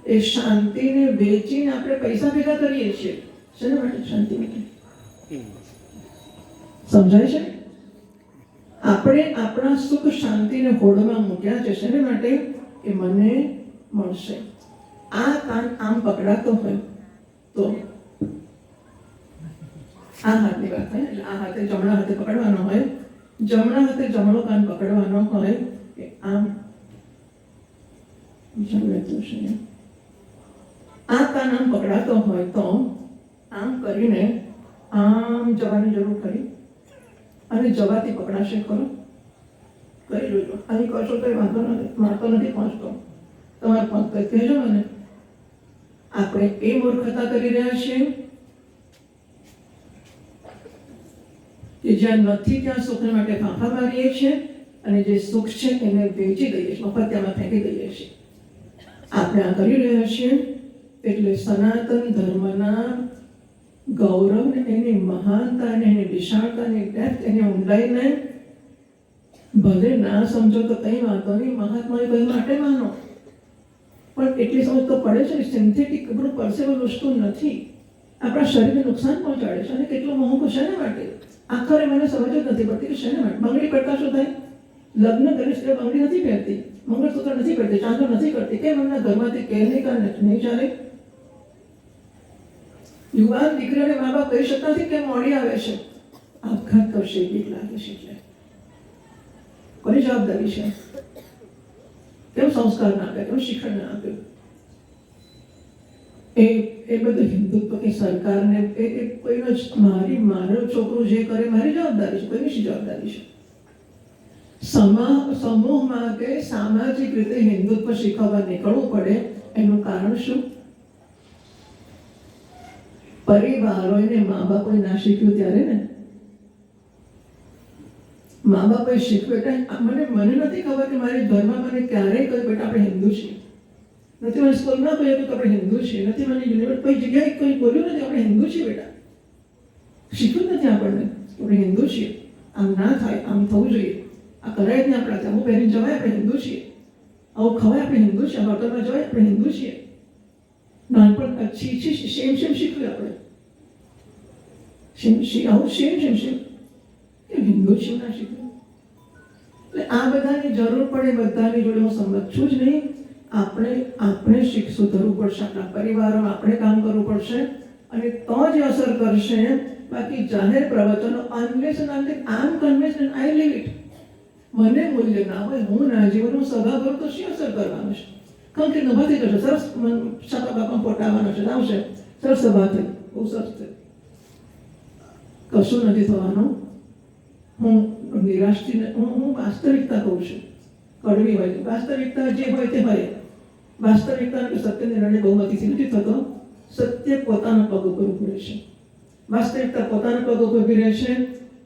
એ શાંતિને વેચીને આપણે પૈસા ભેગા કરીએ છીએ. શેના માટે? શાંતિ માટે. સમજાય છે? આપણે આપણા સુખ શાંતિને હોડમાં મૂક્યા છે. શેના માટે? એ મને મળશે. આ કાન આમ પકડાતો હોય તો આ હાથની વાત થાય, એટલે આ હાથે જમણા હાથે પકડવાનો હોય. જમણા હાથે જમણો કાન પકડવાનો હોય કે આમ જમણેતું છે. આ કાન આમ પકડાતો હોય તો આમ કરીને આમ જવાની જરૂર ખરી? અને જવાથી પકડાશે ખરો? કરી જોજો. અહીં કરશો તો વાંધો નથી, મારતો નથી પહોંચતો. તમારે પહોંચતો કહેજો મને. આપણે એ મૂર્ખતા કરી રહ્યા છીએ કે જ્યાં નથી ત્યાં સુખને માટે ફાંફા મારીએ છીએ, અને જે સુખ છે એને વેચી દઈએ છીએ, મફતિયામાં ફેંકી દઈએ છીએ. આપણે આ કરી રહ્યા છીએ. એટલે સનાતન ધર્મના ગૌરવને, એની મહાનતાને, એની વિશાળતાને, ડેપ્થ, એની ઊંડાઈને ભલે ના સમજો તો કંઈ વાંધો નહીં. મહાત્માએ કહ્યું માટે માનો, પણ એટલી સમજ તો પડે છે કે સિન્થેટિક કપડું પરસેવલ વસ્તુ નથી. આપણા શરીરને નુકસાન પહોંચાડે છે. અને કેટલો મોંઘો શેના માટે? આખરે મને સમજ જ નથી પડતી કે શેના માટે. બંગડી કરતા શું થાય? લગ્ન કરી સ્ત્રી બંગડી નથી પહેરતી, મંગળસૂત્ર નથી પહેરતી, ચાંદો નથી કરતી. કેમ? એમના ઘરમાંથી કે નહીં ચાલે. યુવાન દીકરીઓને મા બાપ કહી શકતા નથી કે મોડી આવે છે, આપઘાત કરશે, બીક લાગે છે. એટલે કોની જવાબદારી છે? કેમ સંસ્કાર ના આપ્યા? કેમ શિક્ષણ ના આપ્યું? એ બધું હિન્દુત્વ કે સરકારને એ કોઈનો મારો છોકરો જે કરે મારી જવાબદારી છે, કોઈની શી જવાબદારી છે? સમૂહમાં કે સામાજિક રીતે હિન્દુત્વ શીખવવા નીકળવું પડે. એનું કારણ શું? પરિવારોને મા બાપોએ ના શીખ્યું ત્યારે ને. મા બાપે શીખવ્યું. મને નથી ખબર કે મારી ઘરમાં મને ક્યારેય કહ્યું બેટા આપણે હિન્દુ છીએ. નથી મને સ્કૂલમાં કહ્યું કે આપણે હિન્દુ છીએ. નથી મને યુનિવર્સિટી કોઈ જગ્યાએ કોઈ બોલ્યું નથી આપણે હિન્દુ છીએ. બેટા શીખ્યું નથી આપણને આપણે હિન્દુ છીએ. આમ ના થાય, આમ થવું જોઈએ, આ કરાય જ નહીં આપણાથી. આવું પહેરીને જવાય આપણે હિન્દુ છીએ, આવું ખવાય આપણે હિન્દુ છીએ, હોટલમાં જવાય આપણે હિન્દુ છીએ. નાનપણ શેમ શીખ્યું આપણે આવું શેમ એ હિન્દુ શિવ ના શીખ્યું. એટલે આ બધાની જરૂર પડે, બધાની જોડે હું સંમત છું જ નહીં. આપણે શીખશું, ધરવું પડશે, આપણા પરિવારોમાં આપણે કામ કરવું પડશે અને તો જ અસર કરશે. બાકી જાહેર પ્રવચનો unless and unless I am convinced and I leave it, મને મૂલ્ય ના હોય, હું ના જીવન, હું સભા કરું તો શી અસર કરવાનું છે? કારણ કે નભા થઈ જશે, સરસ શાપા બાપા પોટાવાનો છે, આવશે સરસ સભા થઈ, બહુ સરસ થઈ, કશું નથી થવાનું. હું નિરાશથી હું વાસ્તવિકતા કહું છું, કડવી હોય વાસ્તવિકતા, જે હોય તે હોય. વાસ્તવિકતા કે સત્ય નિર્ણય બહુમતીથી નથી થતો, સત્ય પોતાના પગ ઉપર ઉભું રહે છે. વાસ્તવિકતા પોતાના પગ ઉપર ઉભી રહે છે.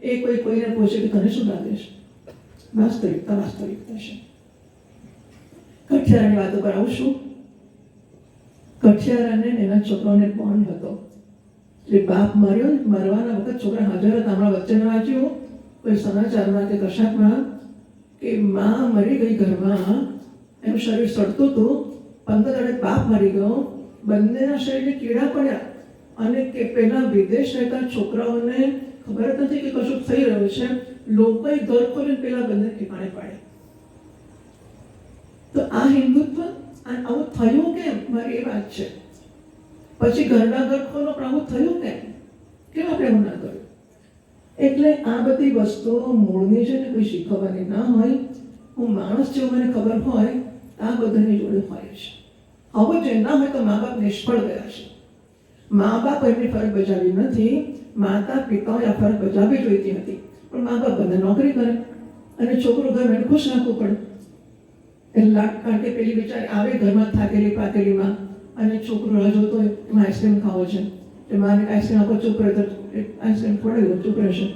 એ કોઈને પૂછે કે તને શું લાગે છે? વાસ્તવિકતા છે. કઠિયારાની વાતો પર આવશું. કઠિયારાને એના છોકરાઓને બોન્ડ હતો, એટલે બાપ મર્યો, મરવાના વખત છોકરા હાજર હતા. હમણાં વચ્ચે વાંચ્યું કોઈ સમાચારમાં કે કશાકમાં કે માં મરી ગઈ ઘરમાં, એનું શરીર સડતું હતું, 15 દાડે બાપ મરી ગયો, બંનેના શરીરને કીડા પડ્યા અને કે પેલા વિદેશ રહેતા છોકરાઓને ખબર જ નથી કે કશું થઈ રહ્યું છે. લોકોએ ઘર ખોલીને પેલા બંને ઠેકાણે પાડ્યા. તો આ હિન્દુત્વ આવું થયું કેમ? મારી એ વાત છે. પછી ઘરના ઘર ખોલો, પણ આવું થયું કેમ? કેમ આપણે એવું ના કર્યું? એટલે આ બધી વસ્તુઓ મૂળની છે ને કોઈ શીખવવાની ના હોય. હું માણસ જેવું મને ખબર હોય, આ બધાની જોડે હોય છે. આવું જે ના હોય તો મા બાપ નિષ્ફળ ગયા છે. મા બાપ એમની ફરજ બજાવી નથી, માતા પિતાઓએ આ ફરજ બજાવવી જોઈતી હતી, પણ મા બાપ બધા નોકરી કરે અને છોકરો ઘર એને ખુશ રાખવું પડે. એટલે કારણ કે પેલી બિચારી આવે ઘરમાં થાકેલી પાકેલીમાં અને છોકરો રાહ જોતો હોય, એમાં આઈસ્ક્રીમ ખાવો છે, એ માને આઈસ્ક્રીમ આપો, ચૂપ રહે તો આઈસ્ક્રીમ ખોડાવી દો, ચૂપ રહેશે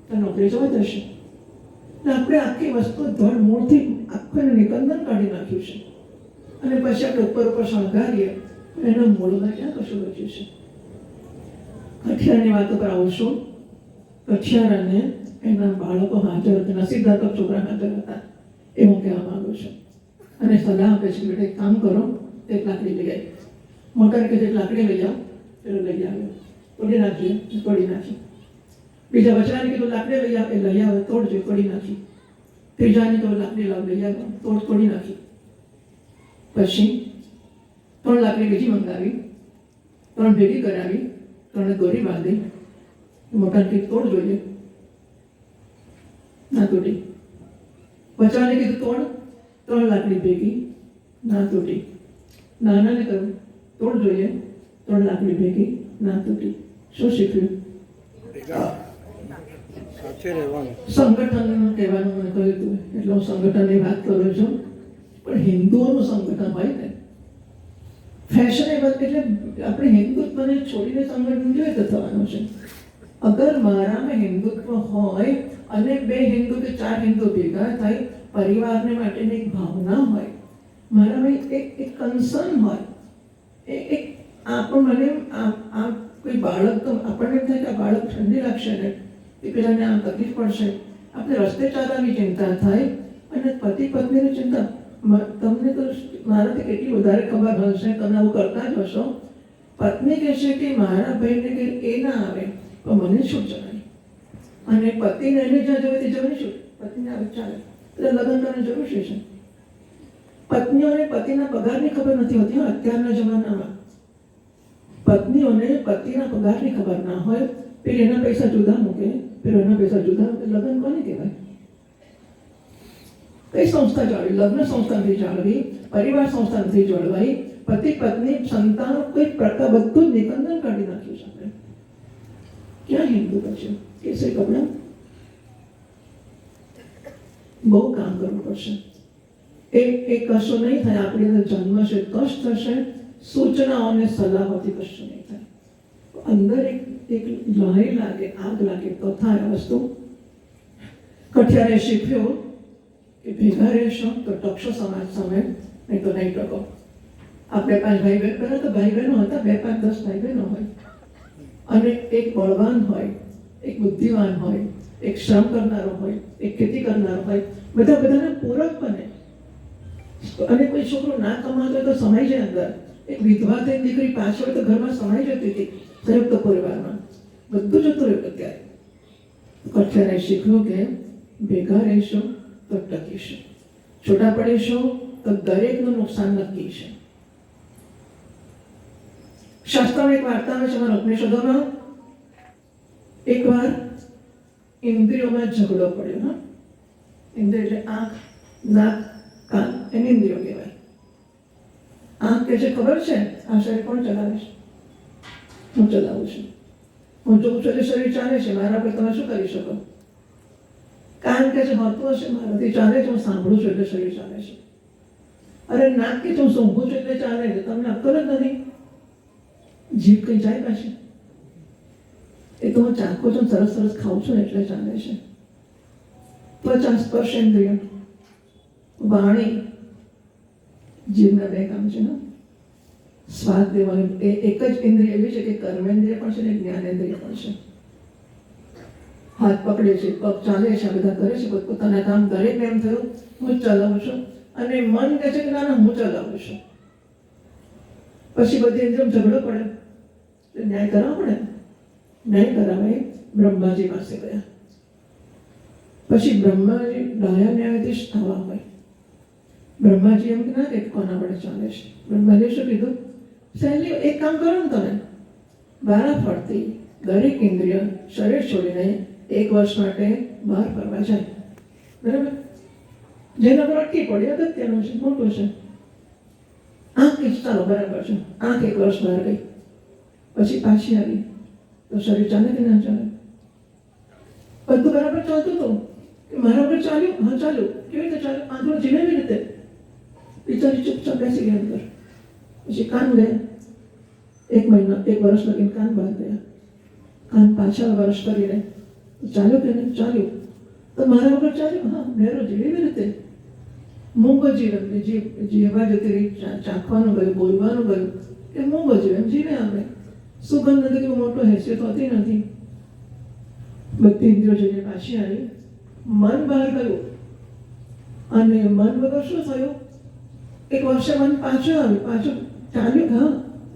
તો નોકરી જવા જશે. આપણે આખી વસ્તુ ધડ મૂળથી આખું એનું નિકંદન કાઢી નાખ્યું છે અને પછી આપણે ઉપર શણગારીએ, એના મૂળમાં ક્યાં કશું બચ્યું છે? કઠિયારની વાતો પર આવશું. કઠિયારાને એના બાળકો હાજર હતા, નસીબદાર તો છોકરા હાજર હતા, એ હું કહેવા માંગુ છું. અને સલાહ આપે છે કે બેટા એક કામ કરો, એક લાકડી લઈ આવી. મોટાને કહે એક લાકડી લઈ આવો, પેલો લઈ આવ્યો, તોડી નાખીએ, તોડી નાખી. બીજા બચરાને કીધું લાકડી લઈ આવે, લઈ આવે, તોડજો, તોડી નાખી. ત્રીજાને તો લાકડી લાવ, લઈ આવ્યો, તોડી નાખી. પછી 3 લાકડી બીજી મંગાવી, 3 ભેગી કરાવી, 3 દોરી બાંધી. મોટાને કીધું તોડ જોઈએ, ના તૂટી. બચરાને કીધું તોડ, 3 લાકડી ભેગી, ના તૂટી. નાનાને કહ્યું તોડ જોઈએ, 3 લાકડી ભેગી, ના તૂટી. શું શીખ્યું? સાથે રહેવાનું. સંગઠન કહેવાનું મને કહ્યું હતું, એટલે હું સંગઠનની વાત કરું છું. પણ હિન્દુઓનું સંગઠન હોય ને, ફેશનેબલ, એટલે આપણે હિન્દુત્વને છોડીને સંગઠન જોઈએ તો થવાનું છે. અગર મારામાં હિન્દુત્વ હોય અને 2 હિન્દુ કે 4 હિન્દુ ભેગા થાય, પરિવારને માટેની એક ભાવના હોય, મારામાં એક કન્સર્ન હોય, એક મને આ કોઈ બાળક, તો આપણને એમ થાય કે આ બાળક ઠંડી લાગશે ને, એ પેલાને આમ તકલીફ પડશે, આપણે રસ્તે ચાલવાની ચિંતા થાય. અને પતિ પત્નીની ચિંતા, તમને તો મારાથી કેટલી વધારે ખબર હશે, તમે આવું કરતા જ હશો. પત્ની કહેશે કે મારા ભાઈને કે એ ના આવે તો મને છૂટ જવાની, અને પતિને એને જ્યાં જવે તે જવાની છૂટ, પતિને આવે ચાલે, એટલે લગ્ન કરવાની જરૂર છે. પત્નીઓને પતિના પગારની ખબર નથી હોતી અત્યારના જમાનામાં. પત્નીઓને પતિના પગારની ખબર ના હોય, પેલી એના પૈસા જુદા મૂકે, પેલો એના પૈસા જુદા મૂકે. લગ્ન કોને કહેવાય? કઈ સંસ્થા જાળવી? લગ્ન સંસ્થા નથી જાળવી, પરિવાર સંસ્થા નથી જળવાઈ, પતિ પત્ની સંતાનો કોઈ પ્રકાર બધું જ નિકંદન કાઢી નાખ્યું છે આપણે. ક્યાં હિન્દુ છે? કેસરી કપડા, બહુ કામ કરવું પડશે. એ કશું નહીં થાય. આપણી અંદર જન્મ છે તો જ થશે, સૂચનાઓને સલાહોથી કશું નહીં થાય. અંદર એક લહેર લાગે, આગ લાગે તો થાય વસ્તુ. કઠિયારે શીખ્યું કે ભેગા રહેશો તો ટકશો સમાજ સામે, નહીં તો નહીં ટકો. આપણે 5 ભાઈ બહેન, પહેલાં તો ભાઈ બહેનો હતા, 2, 5, 10 ભાઈ બહેનો હોય, અને એક બળવાન હોય, એક બુદ્ધિવાન હોય, એક શ્રમ કરનારો હોય, એક ખેતી કરનારો હોય, બધાને પૂરક બને. અને કોઈ છોકરો ના કમાતો હોય તો સમય છે અંદર, એક વિધવા થઈને દીકરી પાછળ તો ઘરમાં સમાઈ જતી હતી સંયુક્ત પરિવારમાં, બધું જતું રહ્યું. અત્યારે કઠિયાને શીખ્યું કે ભેગા રહીશું તો ટકીશું, છૂટા પડીશું તો દરેકનું નુકસાન નક્કી છે. શાસ્ત્રમાં એક વાર્તા આવે છે અમારા ઉપનિષદોમાં. એકવાર ઇન્દ્રિયોમાં ઝઘડો પડ્યો. હા, ઇન્દ્રિય એટલે આંખ, નાક, કાન, એને ઇન્દ્રિયો કહેવાય. આંખ કે છે ખબર છે આ શરીર કોણ ચલાવે છે? હું ચલાવું છું. હું જોઉં છું એટલે શરીર ચાલે છે, મારા પર તમે શું કરી શકો? કાન કે છે હોતું હશે, મારાથી ચાલે છે, હું સાંભળું છું એટલે શરીર ચાલે છે. અરે નાક કે છે હું સૂંઘું છું એટલે ચાલે છે, તમને અક્કલ જ નથી. જીભ કઈ જાય પાછી? એ તો હું ચાખું છું, સરસ સરસ ખાઉં છું એટલે ચાલે છે. ત્વચા, સ્પર્શ ઇન્દ્રિય, વાણી, જીભના બે કામ છે. સ્વાદ દેવાનું એ એક જ ઇન્દ્રિય એવી છે કે કર્મેન્દ્રિય પણ છે ને જ્ઞાનેન્દ્રિય પણ છે. હાથ પકડે છે, પગ ચાલે છે, આ બધા કરે છે પોતપોતાના કામ. દરેકને એમ થયું હું ચલાવું છું, અને મન કહે છે કે ના ના હું ચલાવું છું. પછી બધી ઇન્દ્રિયો ઝઘડો પડે, ન્યાય કરાવવો પડે. ન્યાય કરાવે બ્રહ્માજી પાસે ગયા. પછી બ્રહ્માજી ડાયા ન્યાયાધીશ થવા હોય. બ્રહ્માજી એમ ના કે કોના વડે ચાલે છે. બ્રહ્માજીએ શું કીધું? સહેલી એક કામ કરો ને તમે, વારાફરતી દરેક ઇન્દ્રિય શરીર છોડીને 1 વર્ષ માટે બહાર ફરવા જાય. બરાબર? જેના પર અટકી પડી અગત્યનું છે, મોટું છે. આંખ ચાલો બરાબર છે, આંખ 1 વર્ષ બહાર ગઈ, પછી પાછી આવી તો શરીર ચાલે કે ના ચાલે? બધું બરાબર ચાલતું હતું કે મારા પર ચાલ્યું? હા ચાલ્યું. કેવી રીતે ચાલ્યું? આંધળો જીવે એવી રીતે. બિચારી ચૂપચાપ બેસી ગયા અંદર. પછી કાન ગયા, 1 મહિના 1 વર્ષ લગીને કાન બહાર ગયા. કાન પાછા વર્ષ કરીને ચાલ્યું કે નહીં? ચાલ્યું. તો મારા વગર ચાલ્યું? હા, મેરો જીવે એવી રીતે. મૂંગો જીવન, જીવવા જતી રહી, ચાખવાનું ગયું, બોલવાનું ગયું કે મૂંગો જીવન જીવે. આપણે સુગંધ નથી કે મોટો હેસિયત હોતી નથી. બધી ઇન્દ્રિયો જઈને પાછી આવી, મન બહાર ગયું. અને મન વગર શું થયું? 1 વર્ષે મન પાછું આવ્યું, પાછું ચાલ્યું. હા,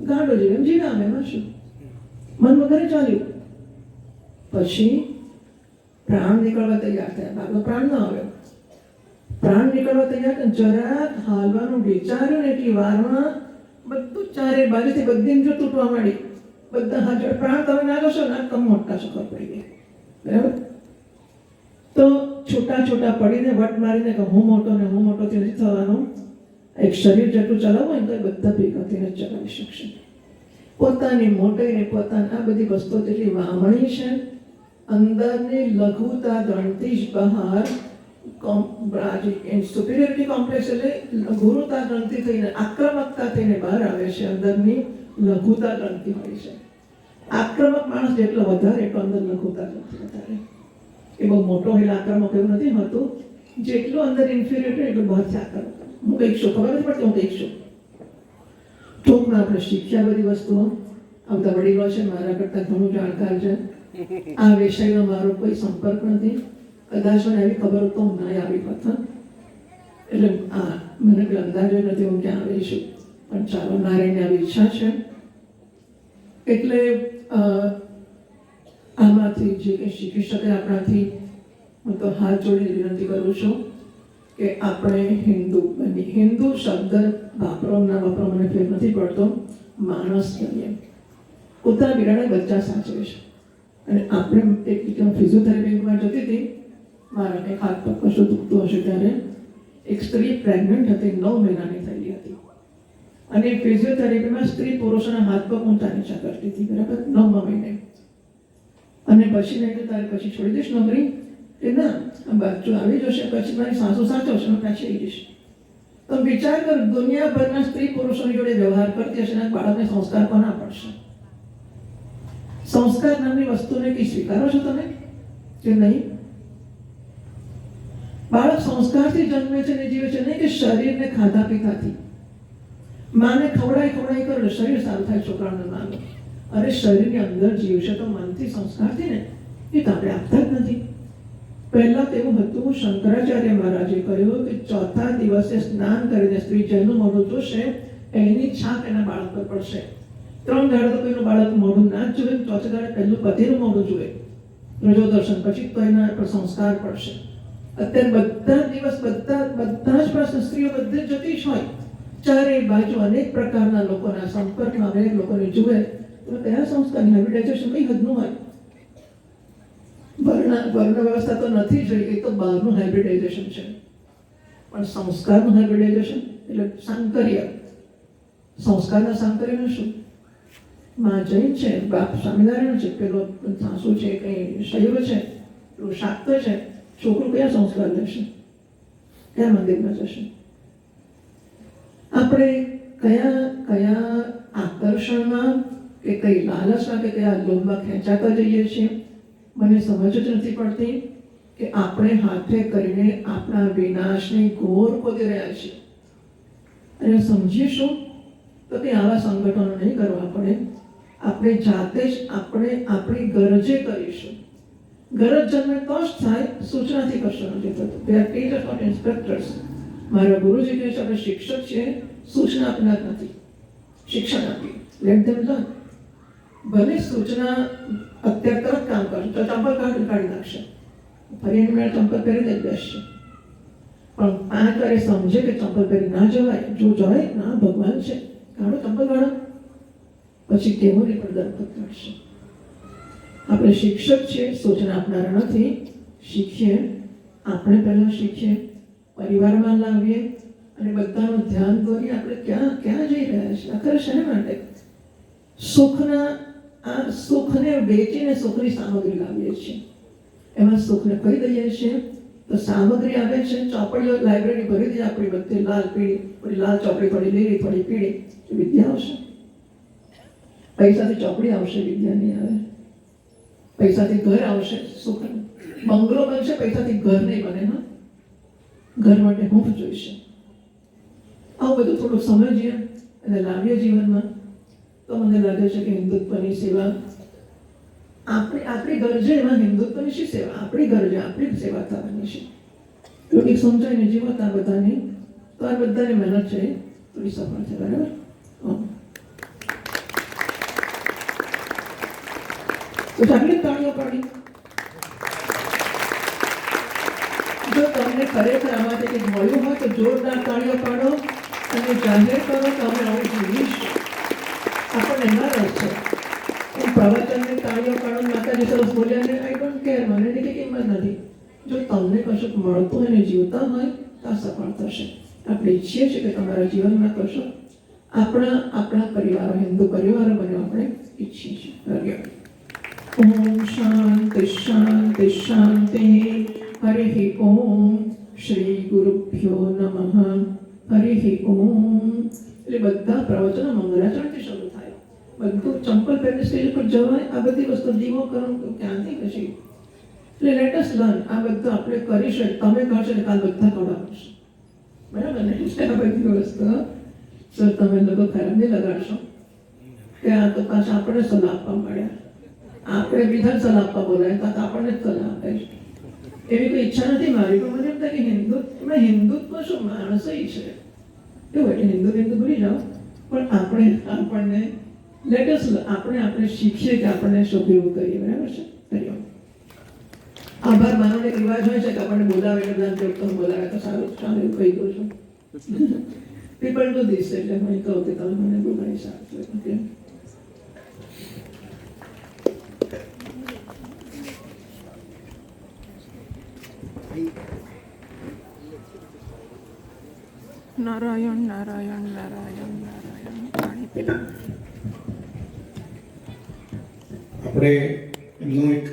ગાંડો જીવન જીવે. અમે એમાં શું? મન વગર ચાલ્યું. પછી પ્રાણ નીકળવા તૈયાર થયા. બાબા પ્રાણ ન આવ્યો. પ્રાણ નીકળવા તૈયાર થયા, જરાક હાલવાનું વિચાર્યું ને એટલી વારમાં બધું ચારે બાજુથી બધી ઇન્દ્રિયો તૂટવા માંડી. બધા હાજર પ્રાણ તમે ના કરશો ને કમ મોટા છો ખબર પડી ગઈ. બરાબર? તો છૂટા છૂટા પડીને વટ મારીને કે હું મોટો ને હું મોટોથી નથી થવાનું. એક શરીર જેટલું ચલાવવું હોય તો એ બધા ભેગા થઈને ચલાવી શકશે. પોતાની મોટાઈને પોતાની આ બધી વસ્તુઓ જેટલી વામણી છે, અંદરની લઘુતા ગણતી જ બહાર સુપિરિયરિટી કોમ્પ્લેક્સ એટલે ગુરુતા ગણતી થઈને આક્રમકતા થઈને બહાર આવે છે. અંદરની લઘુતા ગણતી હોય છે. આક્રમક માણસ જેટલો વધારે એટલો અંદર લઘુતા ગણતી વધારે. એ બહુ મોટો હોય આક્રમક એવું નથી હોતું. જેટલું અંદર ઇન્ફિરિયર એટલું બહારથી આક્રમક. હું કંઈક છું, ખબર નથી પડતી હું કંઈક છું. ટૂંકમાં આપણે શીખ્યા બધી વસ્તુઓ. આ બધા વડીલો છે, મારા કરતાં ઘણું જાણકાર છે. આ વિષયનો મારો કોઈ સંપર્ક નથી. કદાચ મને એવી ખબર તો હું ના આવી હોત. એટલે મને કોઈ અંદાજો નથી હું ક્યાં આવી છું. પણ ચાલો, નારાયણની આવી ઈચ્છા છે. એટલે આમાંથી જે કંઈ શીખી શકાય આપણાથી, હું તો હાથ જોડીને વિનંતી કરું છું કે આપણે હિન્દુ બની. હિન્દુ શબ્દ વાપરો ના વાપરો મને ફેર નથી પડતો. માણસ બનીએ. કૂતરા બિલાડા બચ્ચા સાચવે છે. અને આપણે એક ફિઝિયોથેરાપીમાં જતી હતી, મારા કંઈક હાથ પગ કશું દુખતું હશે ત્યારે એક સ્ત્રી પ્રેગ્નન્ટ હતી, 9 મહિનાની થયેલી હતી. અને ફિઝિયોથેરાપીમાં સ્ત્રી પુરુષોના હાથ પગ ઊંચા નીચા કરતી હતી. બરાબર? 9મા મહિને. અને પછી મેં કીધું તારે પછી છોડી દઈશ નોકરી? કે ના, આ બચ્ચું આવી જશે પછી મારી સાસુ સાચવશે, હું પાછી આવી જઈશ. તો વિચાર કર, દુનિયાભરના સ્ત્રી પુરુષોની જોડે વ્યવહાર કરતી હશે ને બાળકને સંસ્કાર કોના પડશે? સંસ્કાર નામની વસ્તુને કઈ સ્વીકારો છો તમે કે નહીં? બાળક સંસ્કારથી જન્મે છે ને જીવે છે, નહીં કે શરીરને ખાધા પીધાથી. માને ખવડાઈ કરો શરીર સારું થાય, છોકરાઓને માનો. અરે શરીરની અંદર જીવશે તો મનથી, સંસ્કારથી ને. એ તો આપણે આપતા જ નથી. પહેલા તો એવું હતું, શંકરાચાર્ય મહારાજે કહ્યું કે ચોથા દિવસે સ્નાન કરીને સ્ત્રી જેનું મોઢું જોશે એની છાપ એના બાળક પર પડશે. 3 દાડે તો કોઈનું બાળક મોઢું ના જ જુએ, ચોથા દાડે પહેલું પતિનું મોઢું જુએ રજો દર્શન, પછી તો એના પર સંસ્કાર પડશે. અત્યારે બધા દિવસ બધા જ પ્રશ્ન સ્ત્રીઓ બધે જતી જ હોય, ચારે બાજુ અનેક પ્રકારના લોકોના સંપર્કમાં આવે, લોકોને જુએ, તો કયા સંસ્કારની હેબિટાઇઝેશન કઈ હદનું હોય? વર્ણ વ્યવસ્થા તો નથી જોઈ, એ તો બહારનું હેબિટાઇઝેશન છે, પણ સંસ્કારનું હેબિટાઇઝેશન એટલે સાંકર્ય. સંસ્કારના સાંકર્યનું શું? માં જૈન છે, બાપ સ્વામિનારાયણ છે, પેલો સાસુ છે કંઈ શૈવ છે, પેલું શાક્ત છે, છોકરું કયા સંસ્કાર લેશે? કયા મંદિરમાં જશે? આપણે કયા આકર્ષણમાં કે કઈ લાલચમાં કે કયા લોભમાં ખેંચાતા જઈએ છીએ? મને સમજ જ નથી પડતી કે આપણે હાથે કરીને આપણા વિનાશની ઘોર ખોદી રહ્યા છીએ. અને સમજીશું તો કે આવા સંગઠનો નહીં કરવા પડે, આપણે જાતે જ આપણી ગરજે કરીશું. ગરજ જન્મે તો જ થાય, સૂચનાથી કશું નથી થતું. They are teachers not inspectors. મારા ગુરુજી કહે છે આપણે શિક્ષક છીએ, સૂચના આપનાર નથી, શિક્ષણ આપીએ. લેટ ધેમ લર્ન. ભલે સૂચના અત્યારે તરત કામ કરશે તો ચંપલ કાઢી નાખશે, ફરી એની મેળે ચંપલ પહેરીને જ બેસશે. પણ 5 વારે સમજે કે ચંપલ પહેરી ના જવાય, જો જવાય ના ભગવાન છે, કાઢો ચંપલ કાઢો, પછી કેવોની પણ દરખત કાઢશે. આપણે શિક્ષક છીએ, સૂચના આપનારા નથી. શીખીએ, આપણે પહેલાં શીખીએ, પરિવારમાં લાવીએ અને બધાનું ધ્યાન દોરીએ. આપણે ક્યાં જઈ રહ્યા છીએ? આખરે શેના માટે? સુખને વેચીને સુખની સામગ્રી લાવીએ છીએ. એમાં સુખને કહી દઈએ છીએ તો સામગ્રી આવે છે, ચોપડીઓ લાઇબ્રેરી ભરી દઈએ આપણી બધી, લાલ પીળી, થોડી લાલ ચોપડી, થોડી લીલી, થોડી પીળી, વિદ્યા આવશે. પૈસાથી ચોપડી આવશે, વિદ્યા નહીં આવે. પૈસાથી ઘર આવશે, સુખ. બંગલો બનશે, પૈસાથી ઘર નહીં બને. હા, ઘર માટે હૂંફ જોઈશે. આવું બધું થોડું સમજીએ અને લાવીએ જીવનમાં, તો મને લાગે છે કે હિન્દુત્વની સેવા આપણી ગરજે, એમાં હિન્દુત્વની શી સેવા? આપણી ગરજે આપણી સેવા થવાની છે. થોડીક સમજાઈને જીવત આ બધાની, તો આ બધાની મહેનત છે થોડી સફળ છે. બરાબર? તો ચાકલી તાળીઓ પાડી. જો તમને ખરેખર આમાંથી કંઈક મળ્યું હોય તો જોરદાર તાળીઓ પાડો અને જાહેર કરો કે અમે આવું જીવીશું. આપણને ના રસ છે એમ પ્રવચનની તાળીઓ પાડો, માતાજી સરસ બોલ્યા ને આઈ ડોન્ટ કેર, મને એની કંઈ કિંમત નથી. જો તમને કશું મળતું હોય ને જીવતા હોય તો આ સફળ થશે. આપણે ઈચ્છીએ છીએ કે તમારા જીવનમાં કશું આપણા પરિવારો, હિન્દુ પરિવારો બને, આપણે ઈચ્છીએ છીએ. ઓમ શાંતિ શાંતિ શાંતિ. હરિ ઓમ. શ્રી ગુરુભ્યો નમઃ. હરિ ઓમ. એટલે બધા પ્રવચનો મંગળાચરણથી શરૂ થાય. બધું ચંપલ પહેરીને સ્ટેજ ઉપર જવાય, આ બધી વસ્તુ દીવો કરો ક્યાંથી કશી. એટલે લેટ અસ લર્ન. આ બધું આપણે કરીશું, તમે કરશો એટલે કાલ બધા કરાવશે. બરાબર ને? આ બધી વસ્તુ સર તમે લોકો ખરાબ નહીં લગાડશો કે આ તો પાછા આપણે સલાહ આપવા મળ્યા, આપણે બીજા સલાહ આપવા બોલાય તો આપણને જ સલાહ આપે છે. એવી કોઈ ઈચ્છા નથી મારી, પણ મને એમ થાય કે હિન્દુત્વ શું માણસો છે એવું, એટલે હિન્દુ ભૂલી જાઓ. પણ આપણને લેટેસ્ટ આપણે શીખીએ કે આપણને શું કેવું કરીએ. બરાબર છે? કરીએ. આભાર માનવાનો એક રિવાજ હોય છે કે આપણને બોલાવે એટલે બધા જોડતો બોલાવે તો સારું, ચાલો એવું કહી દઉં છું. પીપલ ડુ ધીસ, એટલે હું કહું કે તમે મને બોલાવી સારું. ઓકે, નારાયણ નારાયણ નારાયણ નારાયણ. પાણી પીવું. આપણે એમનો એક